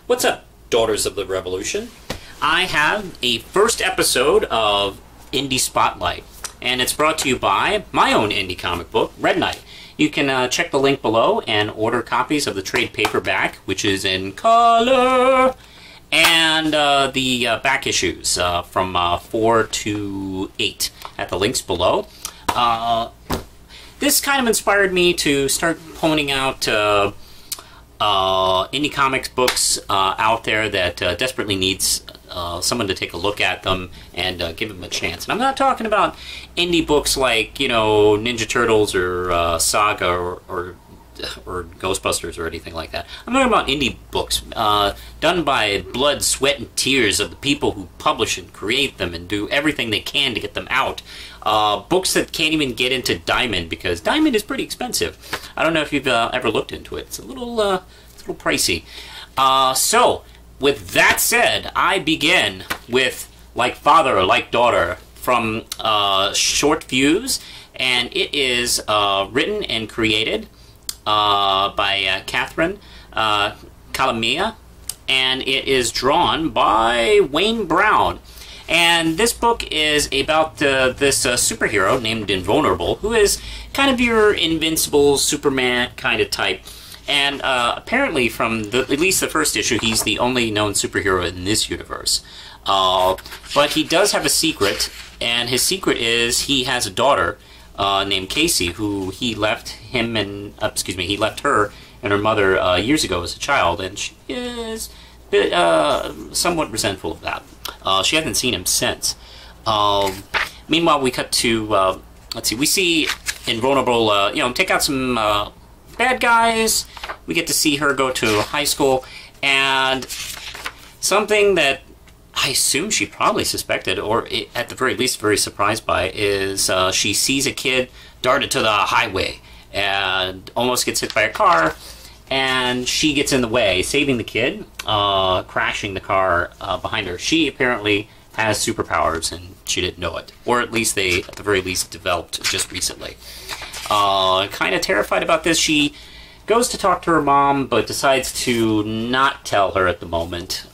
What's up, Daughters of the Revolution? I have a first episode of Indie Spotlight, and it's brought to you by my own indie comic book, Red Knight. You can check the link below and order copies of the trade paperback, which is in color, and the back issues from 4 to 8 at the links below. This kind of inspired me to start pointing out indie comics books out there that desperately needs someone to take a look at them and give them a chance. And I'm not talking about indie books like, you know, Ninja Turtles or Saga or Ghostbusters or anything like that. I'm talking about indie books done by blood, sweat, and tears of the people who publish and create them and do everything they can to get them out. Books that can't even get into Diamond because Diamond is pretty expensive. I don't know if you've ever looked into it. It's a little pricey. So, with that said, I begin with Like Father, Like Daughter from Short Views, and it is written and created by Catherine Calamia, and it is drawn by Wayne Brown. And this book is about this superhero named Invulnerable, who is kind of your invincible Superman kind of type. And apparently from at least the first issue, he's the only known superhero in this universe. But he does have a secret, and his secret is he has a daughter named Casey, who he left he left her and her mother years ago as a child, and she is somewhat resentful of that. She hasn't seen him since. Meanwhile, we cut to we see Invulnerable, take out some bad guys. We get to see her go to high school, and something that I assume she probably suspected, or at the very least very surprised by, is she sees a kid darted to the highway and almost gets hit by a car, and she gets in the way, saving the kid, crashing the car behind her. She apparently has superpowers, and she didn't know it. Or at least they, at the very least, developed just recently. Kind of terrified about this, she goes to talk to her mom, but decides to not tell her at the moment.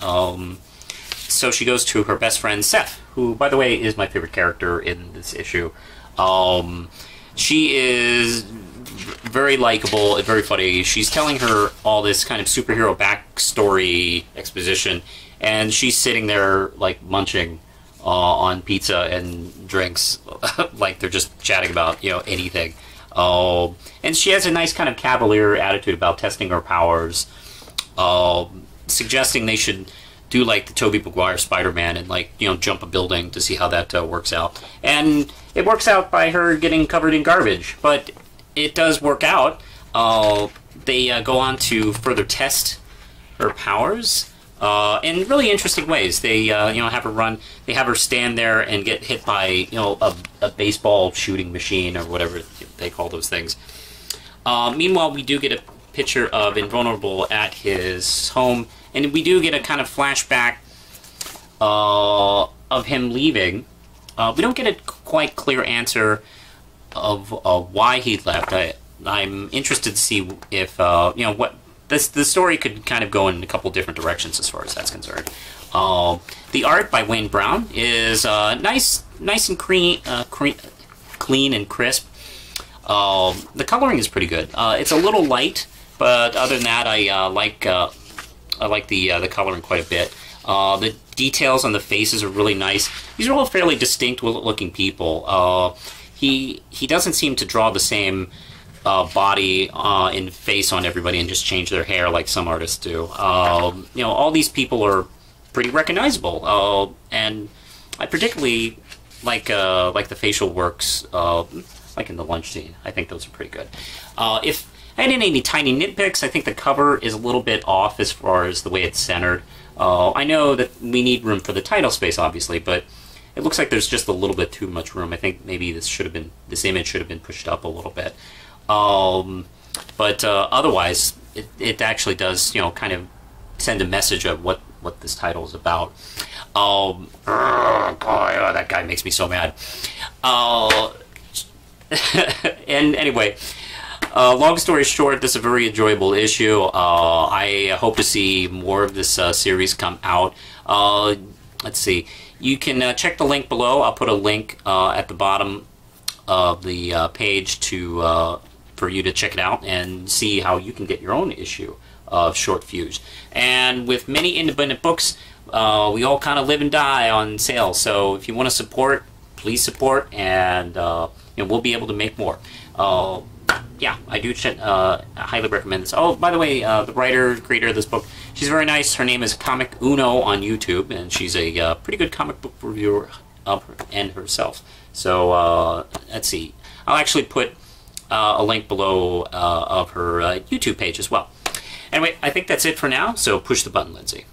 So she goes to her best friend, Seth, who, by the way, is my favorite character in this issue. She is very likable and very funny. She's telling her all this kind of superhero backstory exposition, and she's sitting there, like, munching on pizza and drinks, like they're just chatting about, anything. And she has a nice kind of cavalier attitude about testing her powers, suggesting they should do like the Tobey Maguire Spider-Man and jump a building to see how that works out. And it works out by her getting covered in garbage, but it does work out. They go on to further test her powers in really interesting ways. They have her run. They have her stand there and get hit by a baseball shooting machine or whatever they call those things. Meanwhile, we do get a picture of Invulnerable at his home, and we do get a kind of flashback of him leaving. We don't get a quite clear answer of why he left. I'm interested to see if what the story could kind of go in a couple different directions as far as that's concerned. The art by Wayne Brown is nice and clean and crisp. The coloring is pretty good. It's a little light, but other than that, I like the coloring quite a bit. The details on the faces are really nice. These are all fairly distinct looking people. He doesn't seem to draw the same body and face on everybody and just change their hair like some artists do. All these people are pretty recognizable, and I particularly like the facial works, like in the lunch scene. I think those are pretty good. If I had any tiny nitpicks, I think the cover is a little bit off as far as the way it's centered. I know that we need room for the title space, obviously, but it looks like there's just a little bit too much room. I think maybe this image should have been pushed up a little bit. But otherwise, it actually does, kind of send a message of what this title is about. Oh boy, that guy makes me so mad. And anyway, Long story short, this is a very enjoyable issue. I hope to see more of this series come out. Let's see. You can check the link below. I'll put a link at the bottom of the page to for you to check it out and see how you can get your own issue of Short Fuse. And with many independent books, we all kind of live and die on sales. So if you want to support, please support, and we'll be able to make more. Yeah, I do highly recommend this. Oh, by the way, the writer, creator of this book, she's very nice. Her name is Comic Uno on YouTube, and she's a pretty good comic book reviewer and herself. So let's see. I'll actually put a link below of her YouTube page as well. Anyway, I think that's it for now, so push the button, Lindsay.